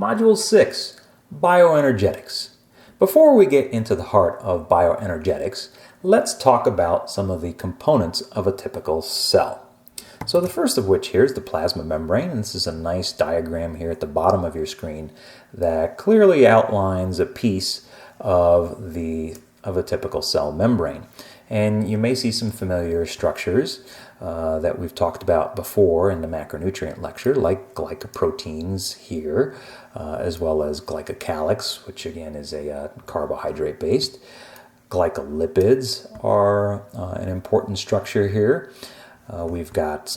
Module 6, Bioenergetics. Before we get into the heart of bioenergetics, let's talk about some of the components of a typical cell. So the first of which here is the plasma membrane, and this is a nice diagram here at the bottom of your screen that clearly outlines a piece of a typical cell membrane. And you may see some familiar structures that we've talked about before in the macronutrient lecture, like glycoproteins here, as well as glycocalyx, which again is a carbohydrate-based. Glycolipids are an important structure here. We've got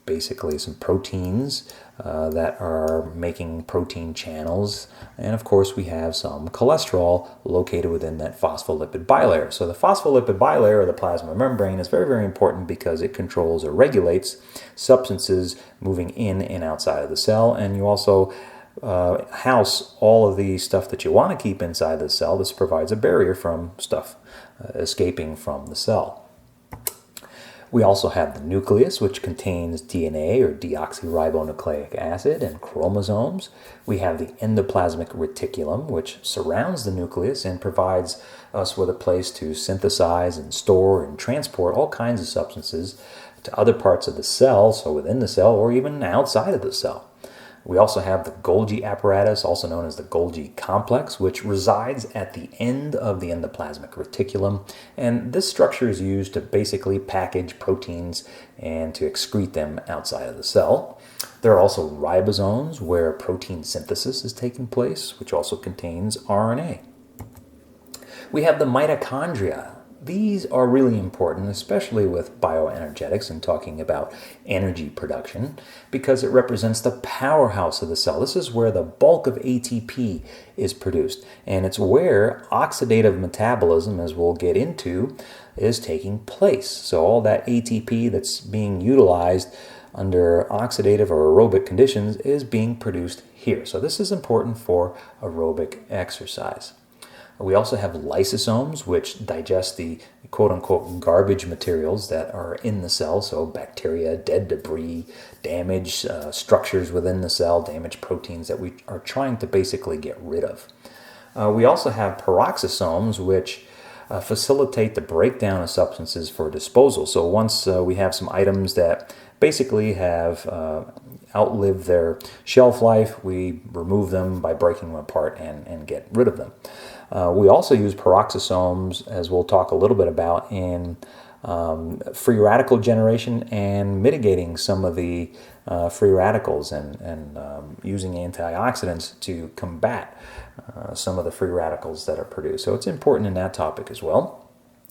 basically some proteins that are making protein channels, and of course we have some cholesterol located within that phospholipid bilayer. So the phospholipid bilayer of the plasma membrane is very, very important because it controls or regulates substances moving in and outside of the cell, and you also house all of the stuff that you want to keep inside the cell. This provides a barrier from stuff escaping from the cell. We also have the nucleus, which contains DNA or deoxyribonucleic acid and chromosomes. We have the endoplasmic reticulum, which surrounds the nucleus and provides us with a place to synthesize and store and transport all kinds of substances to other parts of the cell, so within the cell or even outside of the cell. We also have the Golgi apparatus, also known as the Golgi complex, which resides at the end of the endoplasmic reticulum. And this structure is used to basically package proteins and to excrete them outside of the cell. There are also ribosomes, where protein synthesis is taking place, which also contains RNA. We have the mitochondria. These are really important, especially with bioenergetics and talking about energy production, because it represents the powerhouse of the cell. This is where the bulk of ATP is produced, and it's where oxidative metabolism, as we'll get into, is taking place. So all that ATP that's being utilized under oxidative or aerobic conditions is being produced here. So this is important for aerobic exercise. We also have lysosomes, which digest the quote-unquote garbage materials that are in the cell, so bacteria, dead debris, damaged structures within the cell, damaged proteins that we are trying to basically get rid of. We also have peroxisomes, which facilitate the breakdown of substances for disposal. So once we have some items that basically have outlived their shelf life, we remove them by breaking them apart and get rid of them. We also use peroxisomes, as we'll talk a little bit about, in free radical generation and mitigating some of the free radicals and using antioxidants to combat some of the free radicals that are produced. So it's important in that topic as well.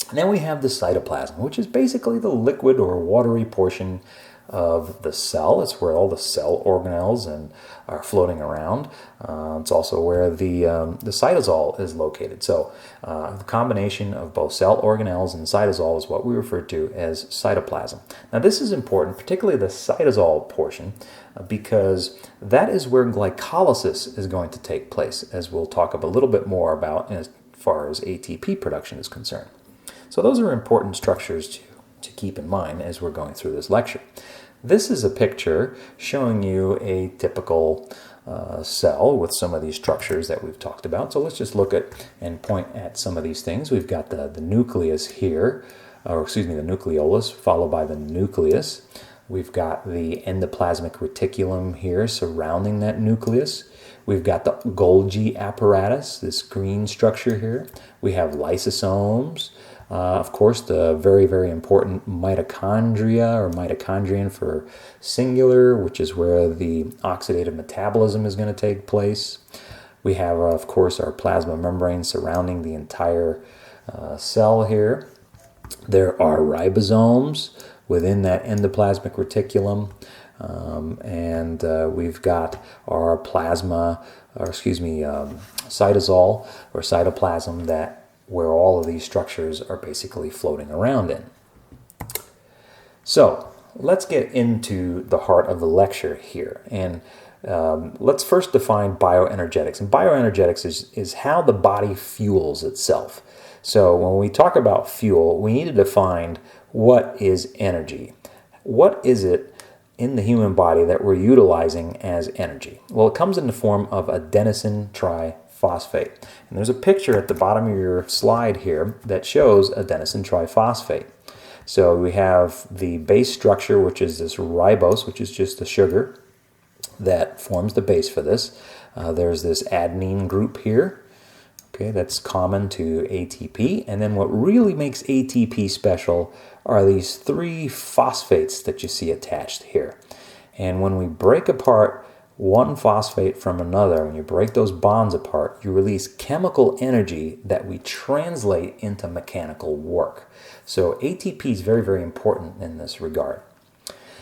And then we have the cytoplasm, which is basically the liquid or watery portion of the cell. It's where all the cell organelles are floating around. It's also where the cytosol is located. So the combination of both cell organelles and cytosol is what we refer to as cytoplasm. Now this is important, particularly the cytosol portion, because that is where glycolysis is going to take place, as we'll talk a little bit more about as far as ATP production is concerned. So those are important structures to keep in mind as we're going through this lecture. This is a picture showing you a typical cell with some of these structures that we've talked about. So let's just look at and point at some of these things. We've got the nucleus here, the nucleolus, followed by the nucleus. We've got the endoplasmic reticulum here surrounding that nucleus. We've got the Golgi apparatus, this green structure here. We have lysosomes. Of course, the very, very important mitochondria, or mitochondrion for singular, which is where the oxidative metabolism is going to take place. We have, of course, our plasma membrane surrounding the entire cell here. There are ribosomes within that endoplasmic reticulum. And we've got our cytosol or cytoplasm where all of these structures are basically floating around in. So let's get into the heart of the lecture here, and let's first define bioenergetics. And bioenergetics is how the body fuels itself. So when we talk about fuel, we need to define what is energy. What is it in the human body that we're utilizing as energy? Well, it comes in the form of adenosine triphosphate. And there's a picture at the bottom of your slide here that shows adenosine triphosphate. So we have the base structure, which is this ribose, which is just the sugar that forms the base for this. There's this adenine group here. Okay, that's common to ATP. And then what really makes ATP special are these 3 phosphates that you see attached here. And when we break apart one phosphate from another, when you break those bonds apart, you release chemical energy that we translate into mechanical work. So ATP is very, very important in this regard.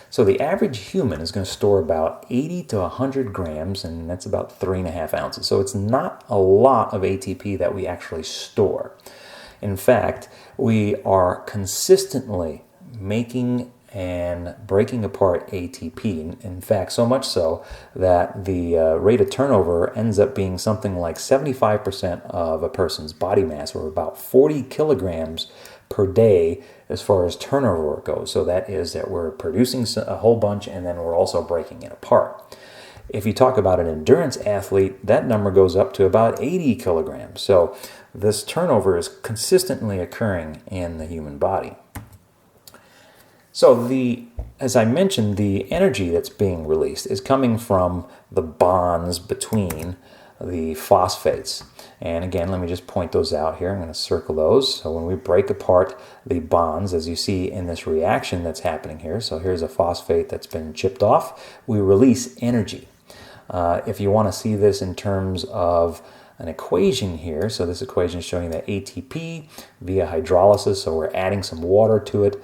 So the average human is going to store about 80 to 100 grams, and that's about 3.5 ounces. So it's not a lot of ATP that we actually store. In fact, we are consistently making and breaking apart ATP. In fact, so much so that the rate of turnover ends up being something like 75% of a person's body mass, or about 40 kilograms per day as far as turnover goes. So that is that we're producing a whole bunch and then we're also breaking it apart. If you talk about an endurance athlete, that number goes up to about 80 kilograms. So this turnover is consistently occurring in the human body. So as I mentioned, the energy that's being released is coming from the bonds between the phosphates. And again, let me just point those out here. I'm going to circle those. So when we break apart the bonds, as you see in this reaction that's happening here, so here's a phosphate that's been chipped off, we release energy. If you want to see this in terms of an equation here, so this equation is showing that ATP via hydrolysis, so we're adding some water to it,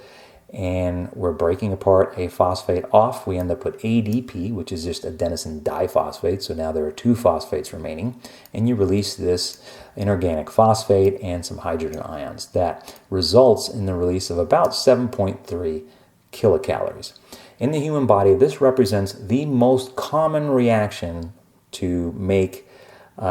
and we're breaking apart a phosphate off. We end up with ADP, which is just adenosine diphosphate. So now there are 2 phosphates remaining, and you release this inorganic phosphate and some hydrogen ions. That results in the release of about 7.3 kilocalories. In the human body, this represents the most common reaction to make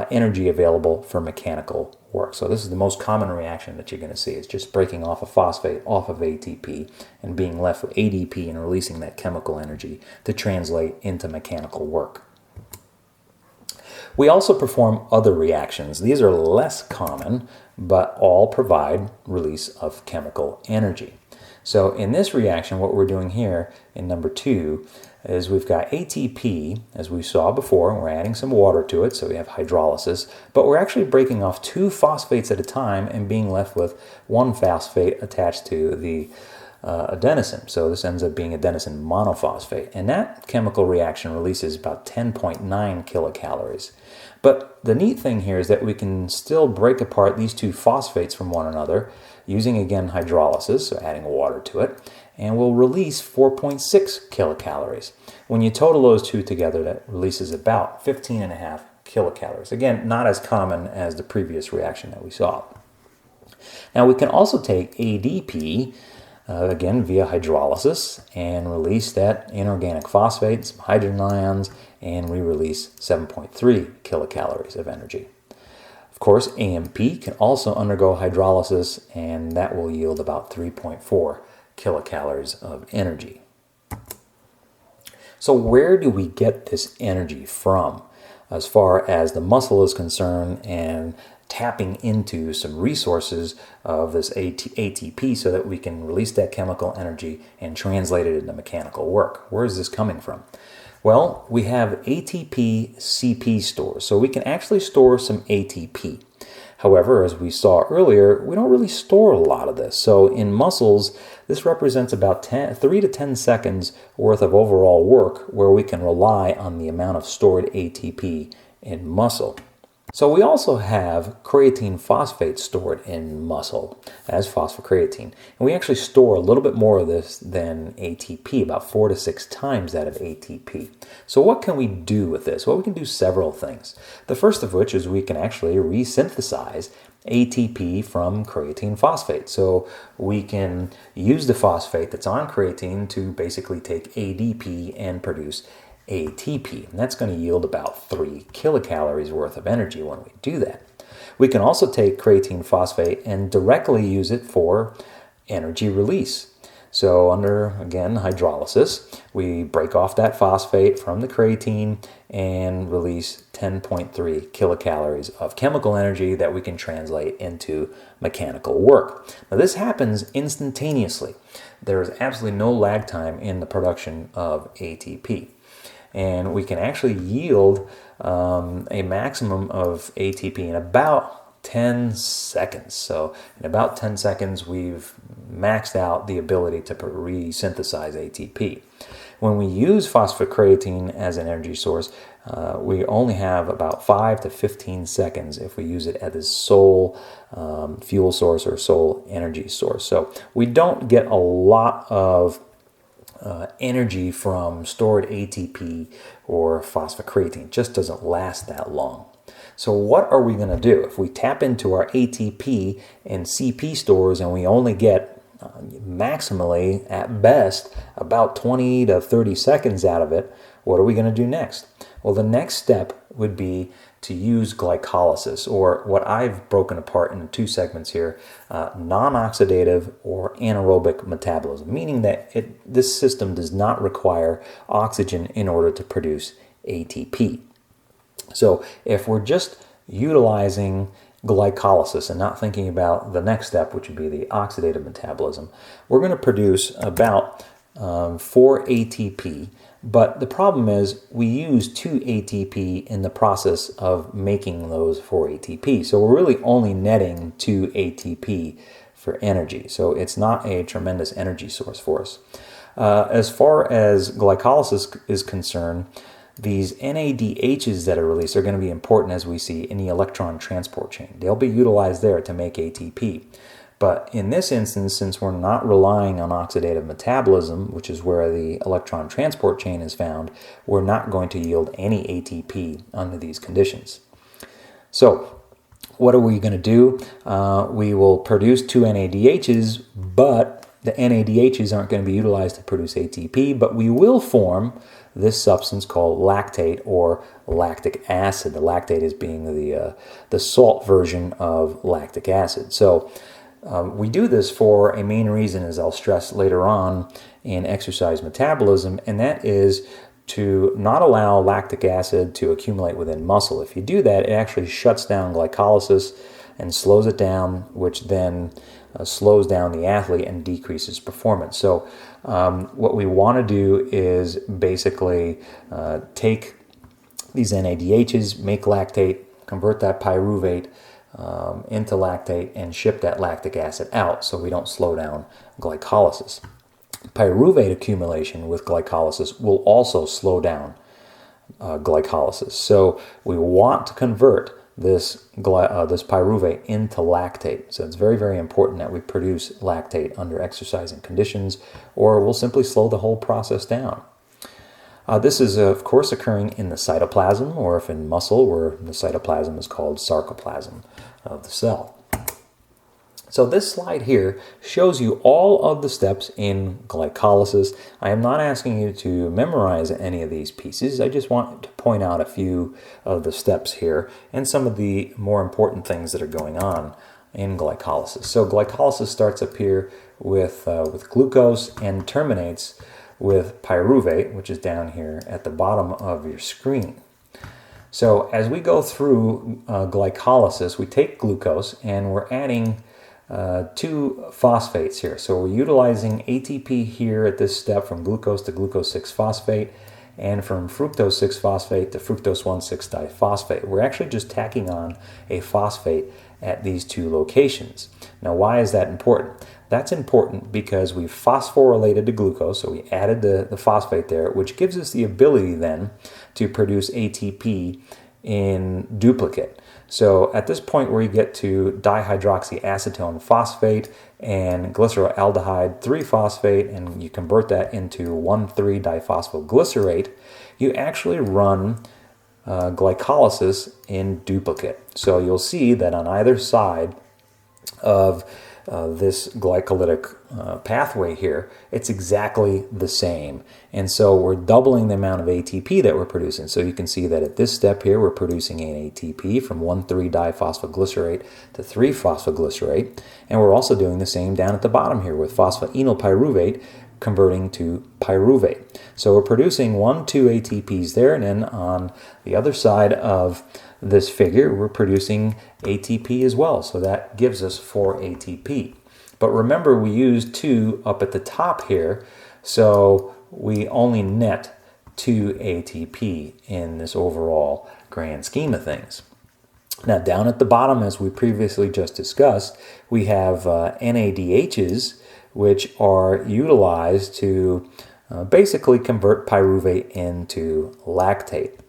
energy available for mechanical work. So this is the most common reaction that you're going to see. It's just breaking off a phosphate off of ATP and being left with ADP and releasing that chemical energy to translate into mechanical work. We also perform other reactions. These are less common, but all provide release of chemical energy. So in this reaction, what we're doing here in number 2 is we've got ATP, as we saw before, and we're adding some water to it, so we have hydrolysis, but we're actually breaking off 2 phosphates at a time and being left with 1 phosphate attached to the adenosine. So this ends up being adenosine monophosphate, and that chemical reaction releases about 10.9 kilocalories. But the neat thing here is that we can still break apart these 2 phosphates from one another using, again, hydrolysis, so adding water to it, and we'll release 4.6 kilocalories. When you total those 2 together, that releases about 15.5 kilocalories. Again, not as common as the previous reaction that we saw. Now we can also take ADP, again via hydrolysis, and release that inorganic phosphate, some hydrogen ions, and we release 7.3 kilocalories of energy. Of course, AMP can also undergo hydrolysis, and that will yield about 3.4 kilocalories of energy. So where do we get this energy from as far as the muscle is concerned, and tapping into some resources of this ATP so that we can release that chemical energy and translate it into mechanical work? Where is this coming from? Well, we have ATP CP stores, so we can actually store some ATP. However, as we saw earlier, we don't really store a lot of this. So in muscles, this represents about 3 to 10 seconds worth of overall work where we can rely on the amount of stored ATP in muscle. So we also have creatine phosphate stored in muscle as phosphocreatine. And we actually store a little bit more of this than ATP, about 4 to 6 times that of ATP. So what can we do with this? Well, we can do several things. The first of which is we can actually resynthesize ATP from creatine phosphate. So we can use the phosphate that's on creatine to basically take ADP and produce ATP, and that's going to yield about 3 kilocalories worth of energy when we do that. We can also take creatine phosphate and directly use it for energy release. So under, again, hydrolysis, we break off that phosphate from the creatine and release 10.3 kilocalories of chemical energy that we can translate into mechanical work. Now this happens instantaneously. There is absolutely no lag time in the production of ATP. And we can actually yield a maximum of ATP in about 10 seconds. So in about 10 seconds, we've maxed out the ability to resynthesize ATP. When we use phosphocreatine as an energy source, we only have about 5 to 15 seconds if we use it as a sole fuel source or sole energy source. So we don't get a lot of energy from stored ATP or phosphocreatine. It just doesn't last that long. So what are we going to do? If we tap into our ATP and CP stores and we only get maximally, at best, about 20 to 30 seconds out of it, what are we going to do next? Well, the next step would be to use glycolysis, or what I've broken apart into two segments here, non-oxidative or anaerobic metabolism, meaning that this system does not require oxygen in order to produce ATP. So if we're just utilizing glycolysis and not thinking about the next step, which would be the oxidative metabolism, we're going to produce about 4 ATP. But the problem is we use 2 ATP in the process of making those 4 ATP. So we're really only netting 2 ATP for energy. So it's not a tremendous energy source for us. As far as glycolysis is concerned, these NADHs that are released are going to be important, as we see, in the electron transport chain. They'll be utilized there to make ATP. But in this instance, since we're not relying on oxidative metabolism, which is where the electron transport chain is found, we're not going to yield any ATP under these conditions. So what are we going to do? We will produce 2 NADHs, but the NADHs aren't going to be utilized to produce ATP, but we will form this substance called lactate or lactic acid. The lactate is being the salt version of lactic acid. So we do this for a main reason, as I'll stress later on in exercise metabolism, and that is to not allow lactic acid to accumulate within muscle. If you do that, it actually shuts down glycolysis and slows it down, which then slows down the athlete and decreases performance. So what we want to do is basically take these NADHs, make lactate, convert that pyruvate into lactate, and ship that lactic acid out so we don't slow down glycolysis. Pyruvate accumulation with glycolysis will also slow down glycolysis. So we want to convert this pyruvate into lactate. So it's very, very important that we produce lactate under exercising conditions, or we'll simply slow the whole process down. This is, of course, occurring in the cytoplasm, or if in muscle, where the cytoplasm is called sarcoplasm of the cell. So this slide here shows you all of the steps in glycolysis. I am not asking you to memorize any of these pieces. I just want to point out a few of the steps here and some of the more important things that are going on in glycolysis. So glycolysis starts up here with glucose and terminates with pyruvate, which is down here at the bottom of your screen. So as we go through glycolysis, we take glucose and we're adding 2 phosphates here. So we're utilizing ATP here at this step from glucose to glucose 6-phosphate and from fructose 6-phosphate to fructose 1,6-diphosphate. We're actually just tacking on a phosphate at these 2 locations. Now, why is that important? That's important because we've phosphorylated the glucose, so we added the phosphate there, which gives us the ability then to produce ATP in duplicate. So at this point where you get to dihydroxyacetone phosphate and glyceraldehyde 3-phosphate, and you convert that into 1,3-diphosphoglycerate, you actually run glycolysis in duplicate. So you'll see that on either side of this glycolytic pathway here, it's exactly the same. And so we're doubling the amount of ATP that we're producing. So you can see that at this step here, we're producing an ATP from 1,3-diphosphoglycerate to 3-phosphoglycerate. And we're also doing the same down at the bottom here with phosphoenolpyruvate converting to pyruvate. So we're producing 2 ATPs there, and then on the other side of this figure, we're producing ATP as well. So that gives us 4 ATP. But remember, we used 2 up at the top here, so we only net 2 ATP in this overall grand scheme of things. Now down at the bottom, as we previously just discussed, we have NADHs, which are utilized to basically convert pyruvate into lactate.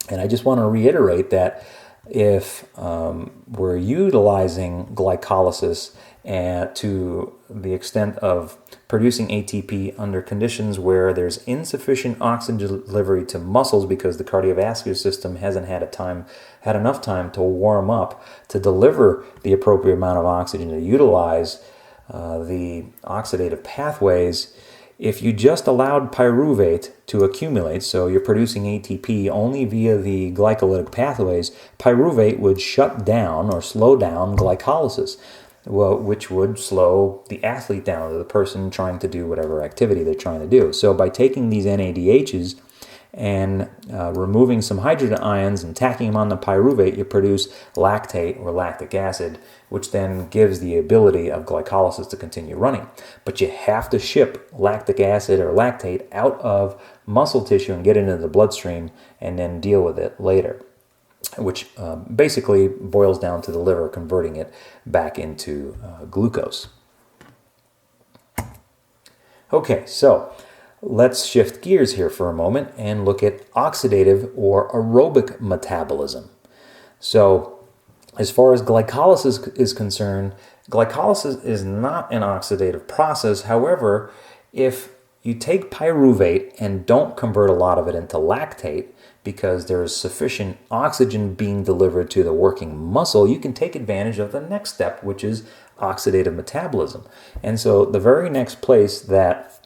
And I just want to reiterate that if we're utilizing glycolysis to the extent of producing ATP under conditions where there's insufficient oxygen delivery to muscles because the cardiovascular system hasn't had enough time to warm up to deliver the appropriate amount of oxygen to utilize the oxidative pathways, if you just allowed pyruvate to accumulate, so you're producing ATP only via the glycolytic pathways, pyruvate would shut down or slow down glycolysis, which would slow the athlete down, or the person trying to do whatever activity they're trying to do. So by taking these NADHs and removing some hydrogen ions and tacking them on the pyruvate, you produce lactate or lactic acid, which then gives the ability of glycolysis to continue running. But you have to ship lactic acid or lactate out of muscle tissue and get it into the bloodstream and then deal with it later, which basically boils down to the liver converting it back into glucose. Okay, so let's shift gears here for a moment and look at oxidative or aerobic metabolism. So as far as glycolysis is concerned, glycolysis is not an oxidative process. However, if you take pyruvate and don't convert a lot of it into lactate because there's sufficient oxygen being delivered to the working muscle, you can take advantage of the next step, which is oxidative metabolism. And so the very next place that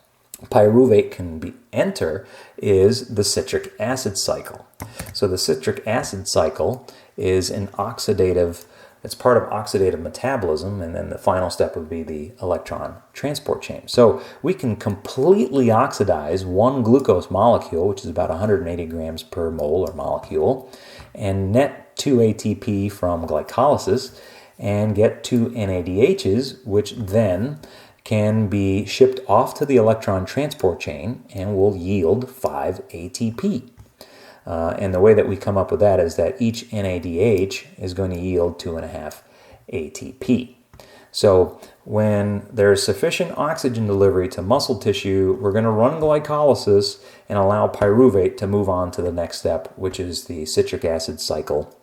pyruvate can enter is the citric acid cycle. So the citric acid cycle is it's part of oxidative metabolism, and then the final step would be the electron transport chain. So we can completely oxidize one glucose molecule, which is about 180 grams per mole or molecule, and net 2 ATP from glycolysis and get 2 NADHs, which then can be shipped off to the electron transport chain and will yield 5 ATP. And the way that we come up with that is that each NADH is going to yield 2.5 ATP. So when there's sufficient oxygen delivery to muscle tissue, we're going to run glycolysis and allow pyruvate to move on to the next step, which is the citric acid cycle,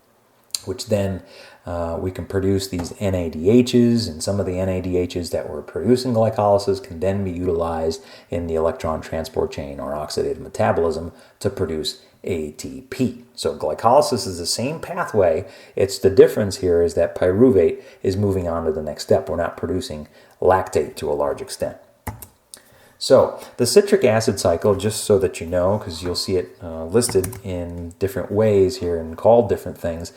which then we can produce these NADHs, and some of the NADHs that we're producing glycolysis can then be utilized in the electron transport chain or oxidative metabolism to produce ATP. So glycolysis is the same pathway. It's the difference here is that pyruvate is moving on to the next step. We're not producing lactate to a large extent. So the citric acid cycle, just so that you know, because you'll see it listed in different ways here and called different things,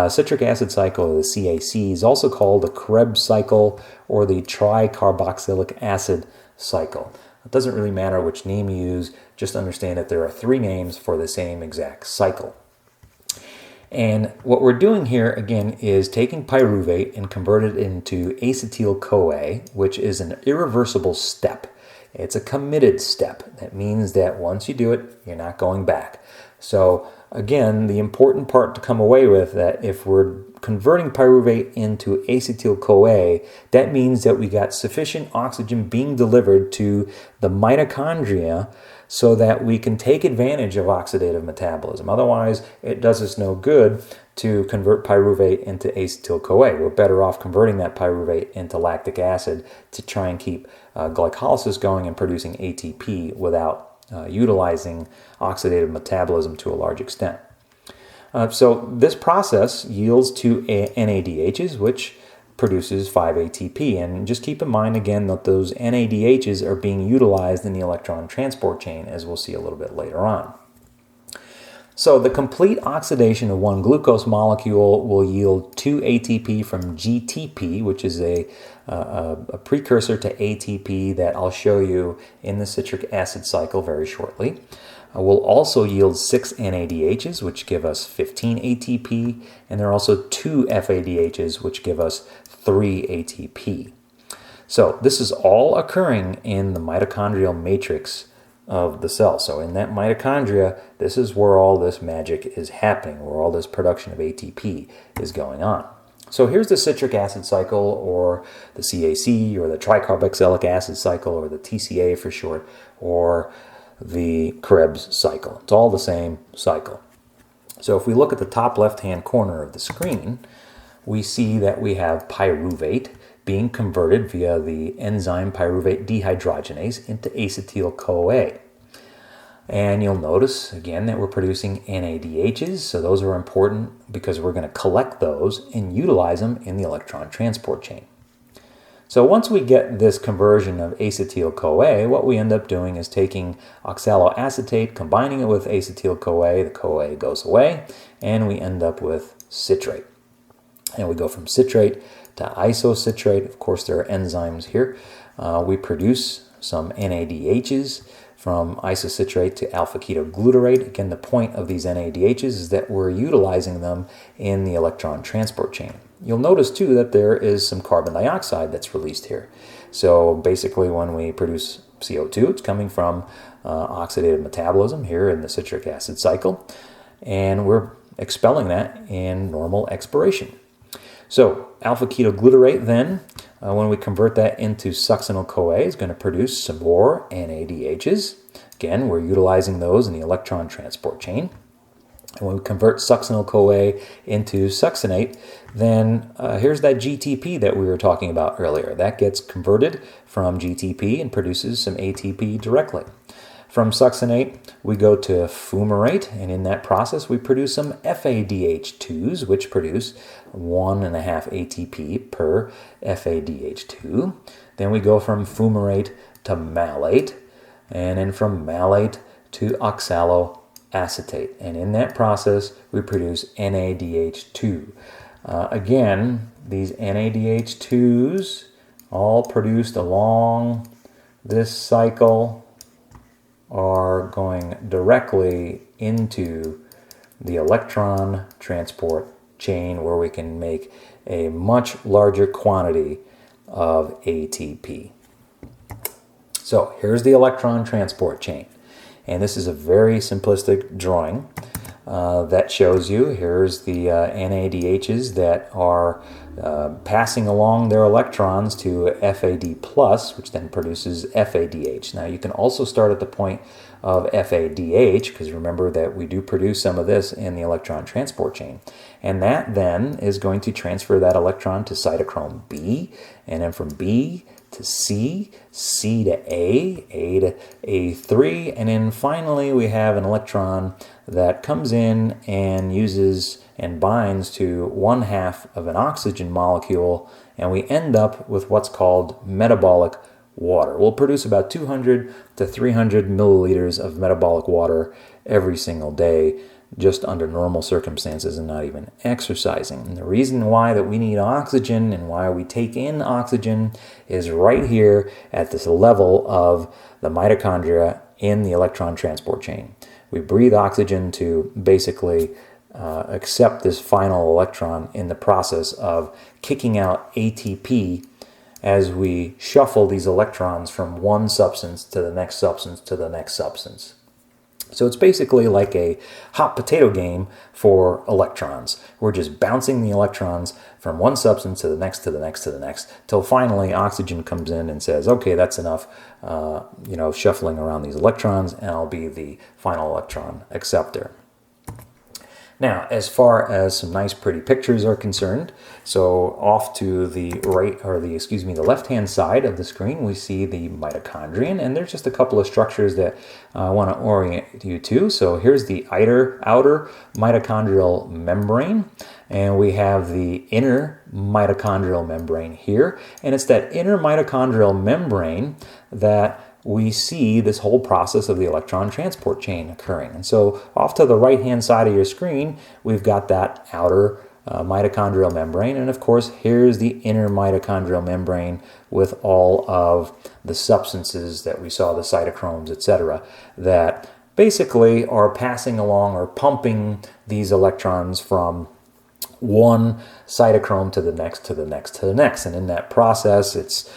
citric acid cycle, the CAC, is also called the Krebs cycle or the tricarboxylic acid cycle. It doesn't really matter which name you use, just understand that there are 3 names for the same exact cycle. And what we're doing here, again, is taking pyruvate and convert it into acetyl-CoA, which is an irreversible step. It's a committed step. That means that once you do it, you're not going back. So again, the important part to come away with that if we're converting pyruvate into acetyl-CoA, that means that we got sufficient oxygen being delivered to the mitochondria so that we can take advantage of oxidative metabolism. Otherwise, it does us no good to convert pyruvate into acetyl-CoA. We're better off converting that pyruvate into lactic acid to try and keep glycolysis going and producing ATP without utilizing oxidative metabolism to a large extent. So this process yields 2 NADHs, which produces 5 ATP. And just keep in mind again that those NADHs are being utilized in the electron transport chain, as we'll see a little bit later on. So the complete oxidation of one glucose molecule will yield 2 ATP from GTP, which is a precursor to ATP that I'll show you in the citric acid cycle very shortly. Will also yield 6 NADHs, which give us 15 ATP, and there are also 2 FADHs, which give us 3 ATP. So this is all occurring in the mitochondrial matrix of the cell. So in that mitochondria, this is where all this magic is happening, where all this production of ATP is going on. So here's the citric acid cycle, or the CAC, or the tricarboxylic acid cycle, or the TCA for short, or the Krebs cycle. It's all the same cycle. So if we look at the top left-hand corner of the screen, we see that we have pyruvate being converted via the enzyme pyruvate dehydrogenase into acetyl-CoA. And you'll notice, again, that we're producing NADHs, so those are important because we're going to collect those and utilize them in the electron transport chain. So once we get this conversion of acetyl-CoA, what we end up doing is taking oxaloacetate, combining it with acetyl-CoA, the CoA goes away, and we end up with citrate. And we go from citrate to isocitrate. Of course, there are enzymes here. We produce some NADHs from isocitrate to alpha-ketoglutarate. Again, the point of these NADHs is that we're utilizing them in the electron transport chain. You'll notice too that there is some carbon dioxide that's released here. So basically when we produce CO2, it's coming from oxidative metabolism here in the citric acid cycle, and we're expelling that in normal expiration. So alpha-ketoglutarate then, when we convert that into succinyl-CoA, is going to produce some more NADHs. Again, we're utilizing those in the electron transport chain. And when we convert succinyl-CoA into succinate, then here's that GTP that we were talking about earlier. That gets converted from GTP and produces some ATP directly. From succinate, we go to fumarate, and in that process, we produce some FADH2s, which produce 1.5 ATP per FADH2. Then we go from fumarate to malate, and then from malate to oxaloacetate. And in that process, we produce NADH2. Again, these NADH2s, all produced along this cycle, are going directly into the electron transport chain, where we can make a much larger quantity of ATP. So here's the electron transport chain. And this is a very simplistic drawing that shows you, here's the NADHs that are passing along their electrons to FAD+, which then produces FADH. Now you can also start at the point of FADH, because remember that we do produce some of this in the electron transport chain. And that then is going to transfer that electron to cytochrome B, and then from B to C, C to A to A3, and then finally we have an electron that comes in and uses and binds to 1/2 of an oxygen molecule, and we end up with what's called metabolic water. We'll produce about 200 to 300 milliliters of metabolic water every single day, just under normal circumstances and not even exercising. And the reason why that we need oxygen and why we take in oxygen is right here at this level of the mitochondria in the electron transport chain. We breathe oxygen to basically accept this final electron in the process of kicking out ATP as we shuffle these electrons from one substance to the next substance to the next substance. So it's basically like a hot potato game for electrons. We're just bouncing the electrons from one substance to the next, to the next, to the next, till finally oxygen comes in and says, okay, that's enough, shuffling around these electrons, and I'll be the final electron acceptor. Now, as far as some nice pretty pictures are concerned, so off to the right, or the left-hand side of the screen, we see the mitochondrion, and there's just a couple of structures that I want to orient you to. So here's the outer mitochondrial membrane, And we have the inner mitochondrial membrane here. And it's that inner mitochondrial membrane that we see this whole process of the electron transport chain occurring. And so off to the right-hand side of your screen, we've got that outer mitochondrial membrane. And of course, here's the inner mitochondrial membrane with all of the substances that we saw, the cytochromes, etc., that basically are passing along or pumping these electrons from one cytochrome to the next, to the next, to the next. And in that process, it's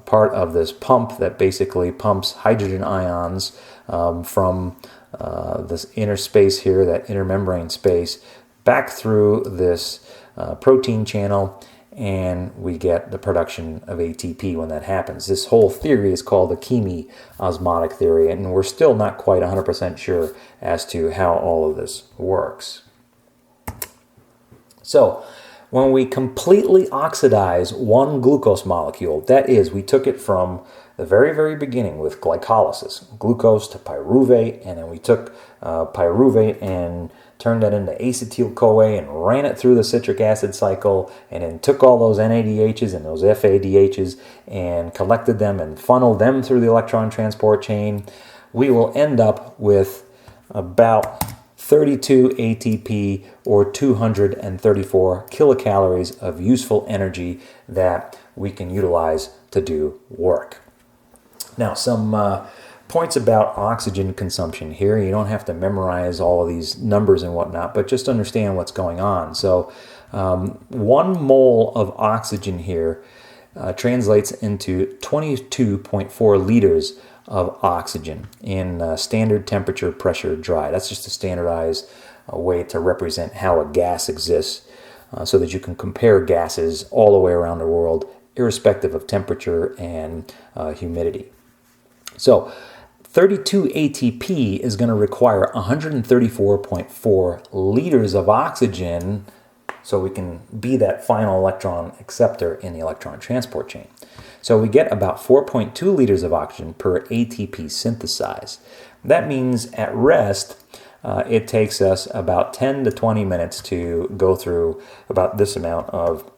part of this pump that basically pumps hydrogen ions from this inner space here, that inner membrane space, back through this protein channel, and we get the production of ATP when that happens. This whole theory is called the chemi-osmotic theory, and we're still not quite 100% sure as to how all of this works. So, when we completely oxidize one glucose molecule, that is, we took it from the very, very beginning with glycolysis, glucose to pyruvate, and then we took pyruvate and turned that into acetyl-CoA and ran it through the citric acid cycle, and then took all those NADHs and those FADHs and collected them and funneled them through the electron transport chain, we will end up with about 32 ATP or 234 kilocalories of useful energy that we can utilize to do work. Now, some points about oxygen consumption here. You don't have to memorize all of these numbers and whatnot, but just understand what's going on. So 1 mole of oxygen here translates into 22.4 liters of oxygen in standard temperature, pressure, dry. That's just a standardized way to represent how a gas exists so that you can compare gases all the way around the world, irrespective of temperature and humidity. So 32 ATP is going to require 134.4 liters of oxygen so we can be that final electron acceptor in the electron transport chain. So we get about 4.2 liters of oxygen per ATP synthesized. That means at rest, it takes us about 10 to 20 minutes to go through about this amount of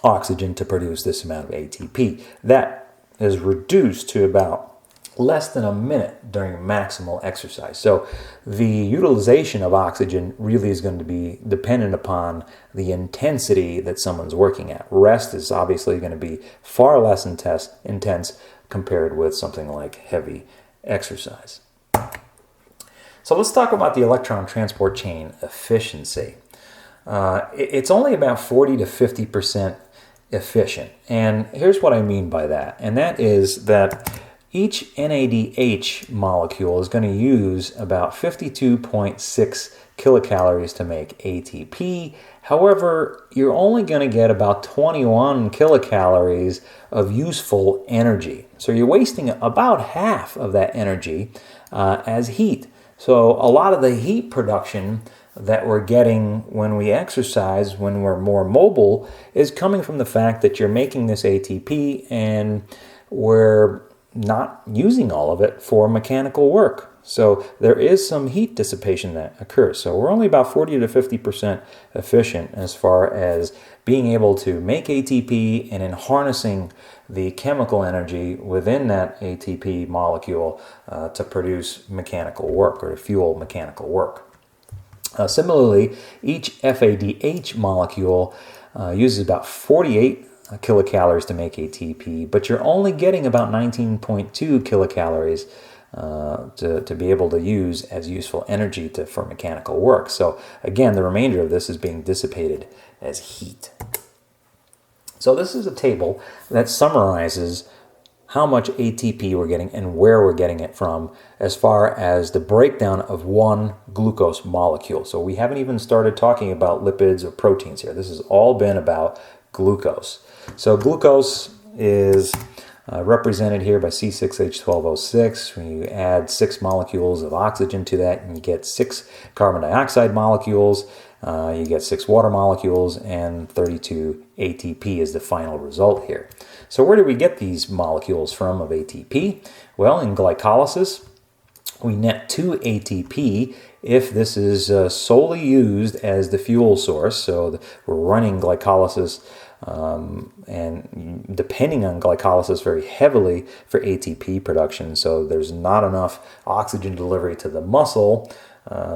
oxygen to produce this amount of ATP. That is reduced to about less than a minute during maximal exercise. So the utilization of oxygen really is going to be dependent upon the intensity that someone's working at. Rest is obviously going to be far less intense compared with something like heavy exercise. So let's talk about the electron transport chain efficiency. It's only about 40 to 50% efficient. And here's what I mean by that. And that is that each NADH molecule is going to use about 52.6 kilocalories to make ATP. However, you're only going to get about 21 kilocalories of useful energy. So you're wasting about half of that energy as heat. So a lot of the heat production that we're getting when we exercise, when we're more mobile, is coming from the fact that you're making this ATP and we're not using all of it for mechanical work. So there is some heat dissipation that occurs. So we're only about 40 to 50% efficient as far as being able to make ATP and in harnessing the chemical energy within that ATP molecule to produce mechanical work or to fuel mechanical work. Similarly, each FADH molecule uses about 48 kilocalories to make ATP, but you're only getting about 19.2 kilocalories to be able to use as useful energy for mechanical work. So again, the remainder of this is being dissipated as heat. So this is a table that summarizes how much ATP we're getting and where we're getting it from as far as the breakdown of one glucose molecule. So we haven't even started talking about lipids or proteins here. This has all been about glucose. So glucose is represented here by C6H12O6. When you add 6 molecules of oxygen to that, and you get 6 carbon dioxide molecules, you get 6 water molecules, and 32 ATP is the final result here. So where do we get these molecules from of ATP? Well, in glycolysis, We net 2 ATP if this is solely used as the fuel source. So we're running glycolysis and depending on glycolysis very heavily for ATP production. So there's not enough oxygen delivery to the muscle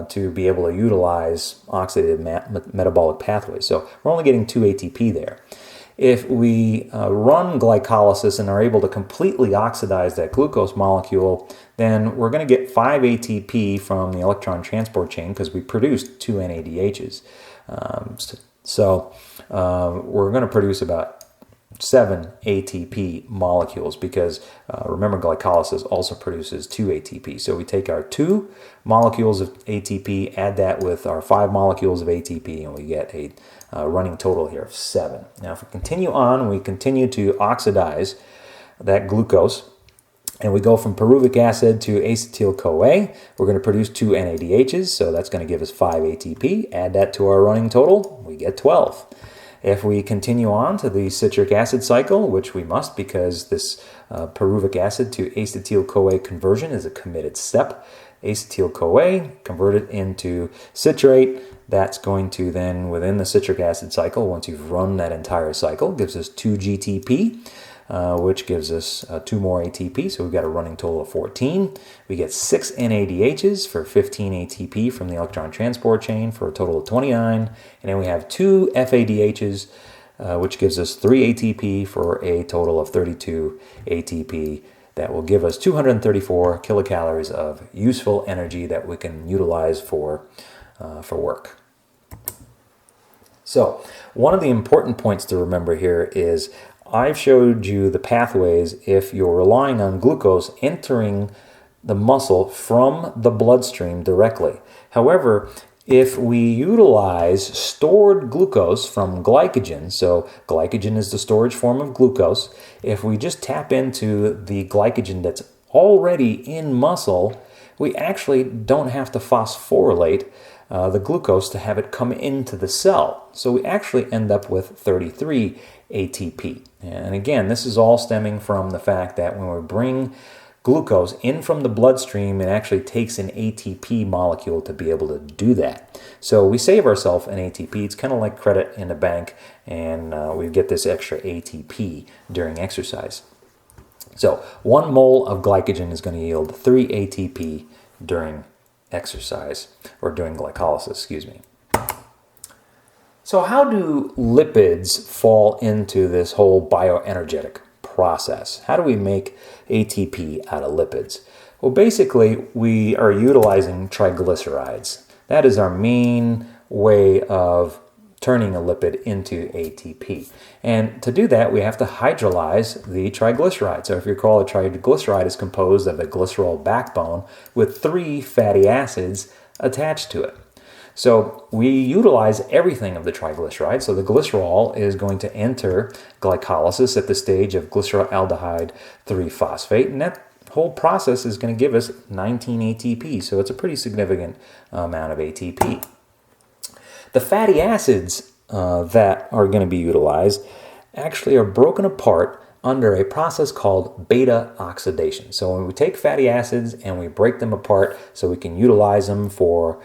to be able to utilize oxidative metabolic pathways. So we're only getting 2 ATP there. If we run glycolysis and are able to completely oxidize that glucose molecule, then we're going to get 5 ATP from the electron transport chain because we produced 2 NADHs. We're going to produce about 7 ATP molecules because remember, glycolysis also produces 2 ATP. So we take our 2 molecules of ATP, add that with our 5 molecules of ATP, and we get a running total here of 7. Now if we continue on, we continue to oxidize that glucose, and we go from pyruvic acid to acetyl-CoA. We're going to produce 2 NADHs, so that's going to give us 5 ATP. Add that to our running total, we get 12. If we continue on to the citric acid cycle, which we must because this pyruvic acid to acetyl-CoA conversion is a committed step, acetyl-CoA converted into citrate. That's going to then, within the citric acid cycle, once you've run that entire cycle, gives us 2 GTP, which gives us 2 more ATP. So we've got a running total of 14. We get 6 NADHs for 15 ATP from the electron transport chain for a total of 29. And then we have 2 FADHs, which gives us 3 ATP for a total of 32 ATP. That will give us 234 kilocalories of useful energy that we can utilize for work. So one of the important points to remember here is I've showed you the pathways if you're relying on glucose entering the muscle from the bloodstream directly. However, if we utilize stored glucose from glycogen, so glycogen is the storage form of glucose, if we just tap into the glycogen that's already in muscle, we actually don't have to phosphorylate the glucose to have it come into the cell. So we actually end up with 33 ATP. And again, this is all stemming from the fact that when we bring glucose in from the bloodstream, it actually takes an ATP molecule to be able to do that. So we save ourselves an ATP. It's kind of like credit in a bank, and we get this extra ATP during exercise. So 1 mole of glycogen is going to yield 3 ATP during exercise, or during glycolysis, excuse me. So how do lipids fall into this whole bioenergetic process? How do we make ATP out of lipids? Well, basically, we are utilizing triglycerides. That is our main way of turning a lipid into ATP. And to do that, we have to hydrolyze the triglyceride. So if you recall, a triglyceride is composed of a glycerol backbone with 3 fatty acids attached to it. So we utilize everything of the triglyceride. So the glycerol is going to enter glycolysis at the stage of glyceraldehyde 3-phosphate, and that whole process is going to give us 19 ATP. So it's a pretty significant amount of ATP. The fatty acids that are going to be utilized actually are broken apart under a process called beta oxidation. So when we take fatty acids and we break them apart so we can utilize them for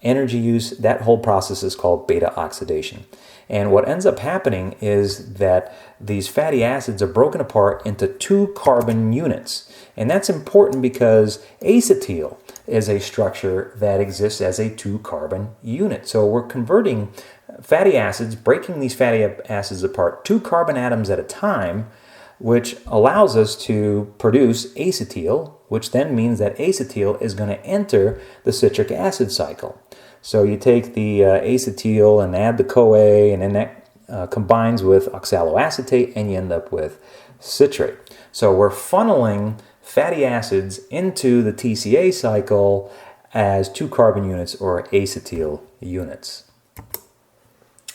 energy use, that whole process is called beta oxidation. And what ends up happening is that these fatty acids are broken apart into 2 carbon units. And that's important because acetyl is a structure that exists as a 2 carbon unit. So we're converting fatty acids, breaking these fatty acids apart 2 carbon atoms at a time, which allows us to produce acetyl, which then means that acetyl is going to enter the citric acid cycle. So you take the acetyl and add the CoA, and then that combines with oxaloacetate, and you end up with citrate. So we're funneling fatty acids into the TCA cycle as 2 carbon units or acetyl units.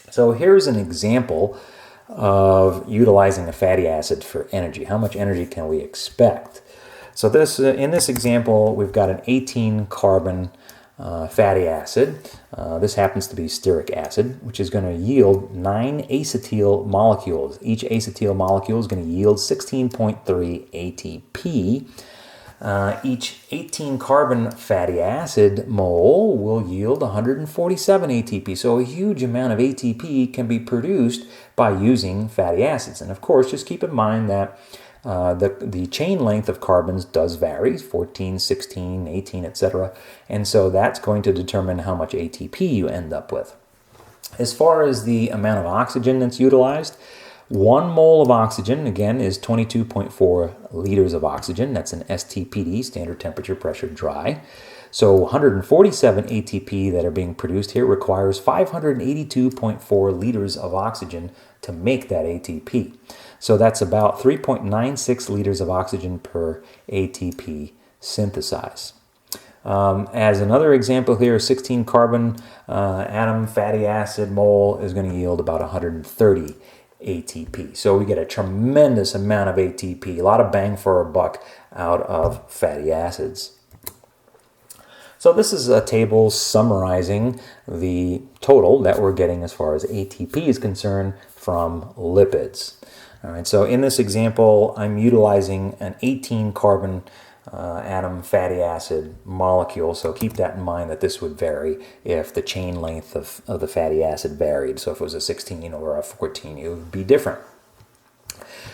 So here's an example of utilizing a fatty acid for energy. How much energy can we expect? So in this example, we've got an 18 carbon fatty acid. This happens to be stearic acid, which is going to yield 9 acetyl molecules. Each acetyl molecule is going to yield 16.3 ATP. Each 18 carbon fatty acid mole will yield 147 ATP. So a huge amount of ATP can be produced by using fatty acids. And of course, just keep in mind that the chain length of carbons does vary, 14, 16, 18, etc. And so that's going to determine how much ATP you end up with. As far as the amount of oxygen that's utilized, 1 mole of oxygen, again, is 22.4 liters of oxygen. That's an STPD, standard temperature pressure dry. So 147 ATP that are being produced here requires 582.4 liters of oxygen to make that ATP. So that's about 3.96 liters of oxygen per ATP synthesized. As another example here, 16 carbon atom fatty acid mole is going to yield about 130 ATP. So we get a tremendous amount of ATP, a lot of bang for our buck out of fatty acids. So this is a table summarizing the total that we're getting as far as ATP is concerned from lipids. All right, so in this example, I'm utilizing an 18 carbon atom fatty acid molecule, so keep that in mind that this would vary if the chain length of the fatty acid varied. So if it was a 16 or a 14, it would be different.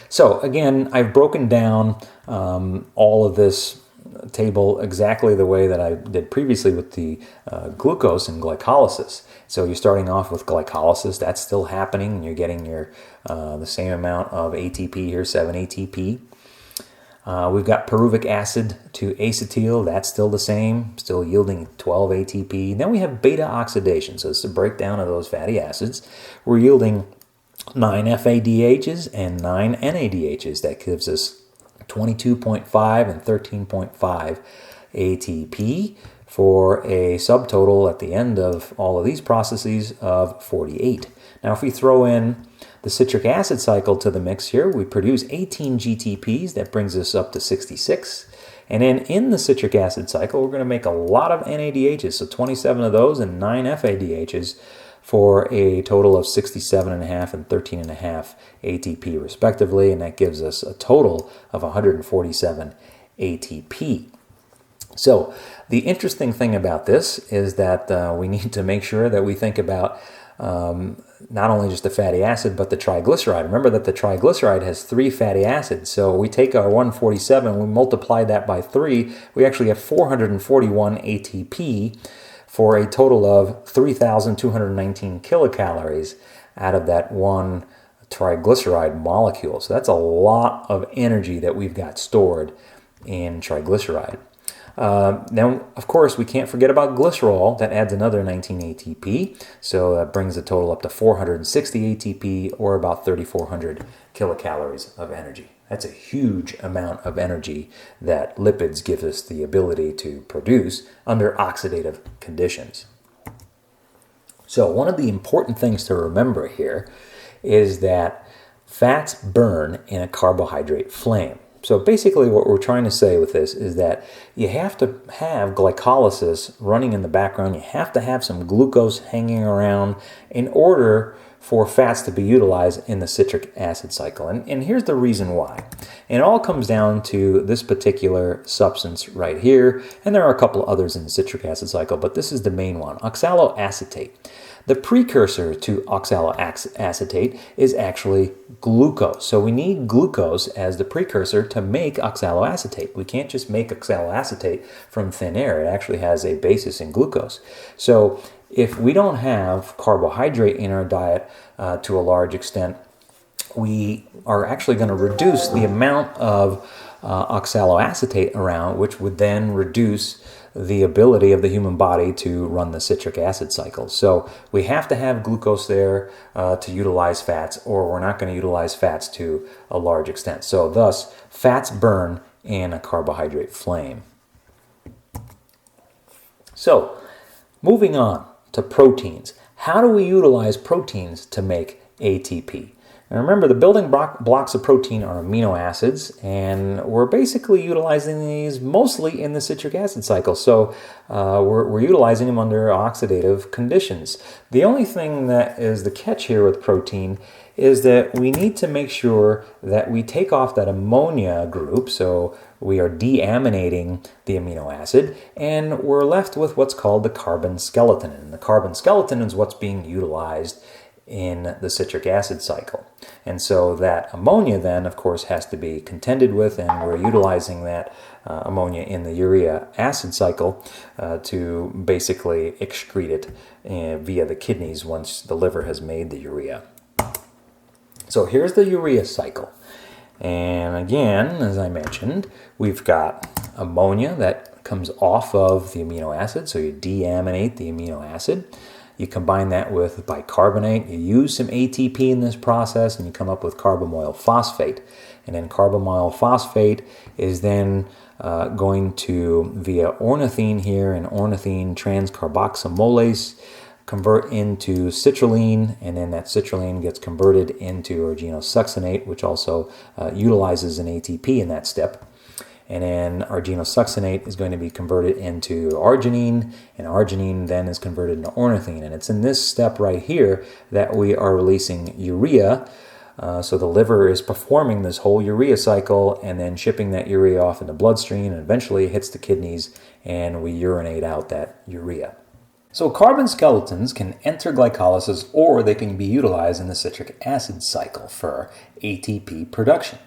So again, I've broken down all of this table exactly the way that I did previously with the glucose and glycolysis. So you're starting off with glycolysis, that's still happening, and you're getting your the same amount of ATP here, 7 ATP. We've got pyruvic acid to acetyl, that's still the same, still yielding 12 ATP. Then we have beta oxidation, so it's the breakdown of those fatty acids. We're yielding 9 FADHs and 9 NADHs. That gives us 22.5 and 13.5 ATP for a subtotal at the end of all of these processes of 48. Now if we throw in the citric acid cycle to the mix here, we produce 18 GTPs. That brings us up to 66. And then in the citric acid cycle, we're going to make a lot of NADHs, so 27 of those and 9 FADHs for a total of 67.5 and 13.5 ATP respectively, and that gives us a total of 147 ATP. So the interesting thing about this is that we need to make sure that we think about not only just the fatty acid, but the triglyceride. Remember that the triglyceride has 3 fatty acids. So we take our 147, we multiply that by 3, we actually have 441 ATP for a total of 3,219 kilocalories out of that one triglyceride molecule. So that's a lot of energy that we've got stored in triglyceride. Now, of course, we can't forget about glycerol. That adds another 19 ATP, so that brings the total up to 460 ATP, or about 3,400 kilocalories of energy. That's a huge amount of energy that lipids give us the ability to produce under oxidative conditions. So one of the important things to remember here is that fats burn in a carbohydrate flame. So basically what we're trying to say with this is that you have to have glycolysis running in the background. You have to have some glucose hanging around in order for fats to be utilized in the citric acid cycle. And here's the reason why. And it all comes down to this particular substance right here. And there are a couple others in the citric acid cycle, but this is the main one, oxaloacetate. The precursor to oxaloacetate is actually glucose. So we need glucose as the precursor to make oxaloacetate. We can't just make oxaloacetate from thin air. It actually has a basis in glucose. So if we don't have carbohydrate in our diet to a large extent, we are actually going to reduce the amount of oxaloacetate around, which would then reduce the ability of the human body to run the citric acid cycle. So we have to have glucose there to utilize fats, or we're not going to utilize fats to a large extent. So thus, fats burn in a carbohydrate flame. So moving on to proteins. How do we utilize proteins to make ATP? And remember, the building blocks of protein are amino acids, and we're basically utilizing these mostly in the citric acid cycle. So we're utilizing them under oxidative conditions. The only thing that is the catch here with protein is that we need to make sure that we take off that ammonia group, so we are deaminating the amino acid, and we're left with what's called the carbon skeleton. And the carbon skeleton is what's being utilized in the citric acid cycle. And so that ammonia then, of course, has to be contended with, and we're utilizing that ammonia in the urea acid cycle to basically excrete it via the kidneys once the liver has made the urea. So here's the urea cycle. And again, as I mentioned, we've got ammonia that comes off of the amino acid, so you deaminate the amino acid. You combine that with bicarbonate, you use some ATP in this process, and you come up with carbamoyl phosphate. And then carbamoyl phosphate is then going to, via ornithine here, and ornithine transcarboxymolase, convert into citrulline, and then that citrulline gets converted into arginosuccinate, which also utilizes an ATP in that step. And then arginosuccinate is going to be converted into arginine, and arginine then is converted into ornithine. And it's in this step right here that we are releasing urea. So the liver is performing this whole urea cycle and then shipping that urea off in the bloodstream, and eventually it hits the kidneys and we urinate out that urea. So carbon skeletons can enter glycolysis, or they can be utilized in the citric acid cycle for ATP production.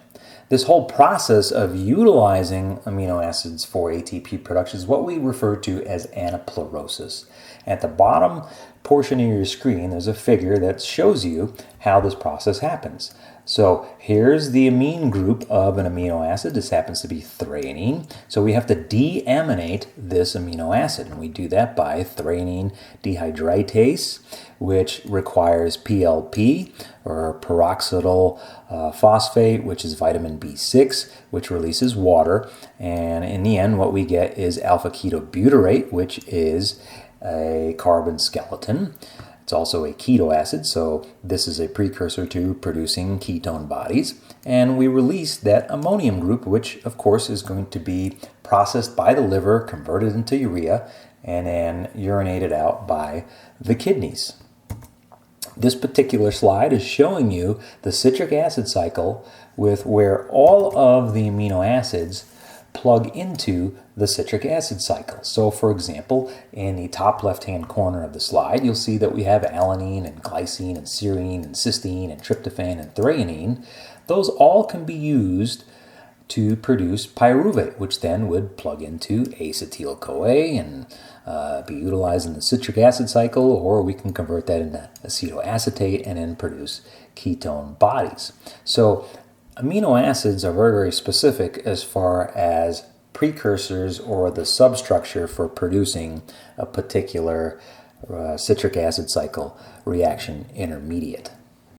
This whole process of utilizing amino acids for ATP production is what we refer to as anaplerosis. At the bottom portion of your screen, there's a figure that shows you how this process happens. So here's the amine group of an amino acid. This happens to be threonine. So we have to deaminate this amino acid, and we do that by threonine dehydratase, which requires PLP, or peroxidyl phosphate, which is vitamin B6, which releases water. And in the end, what we get is alpha-ketobutyrate, which is a carbon skeleton. It's also a keto acid, so this is a precursor to producing ketone bodies. And we release that ammonium group, which of course is going to be processed by the liver, converted into urea, and then urinated out by the kidneys. This particular slide is showing you the citric acid cycle with where all of the amino acids plug into the citric acid cycle. So for example, in the top left-hand corner of the slide, you'll see that we have alanine and glycine and serine and cysteine and tryptophan and threonine. Those all can be used to produce pyruvate, which then would plug into acetyl-CoA and be utilized in the citric acid cycle, or we can convert that into acetoacetate and then produce ketone bodies. So amino acids are very, very specific as far as precursors or the substructure for producing a particular citric acid cycle reaction intermediate.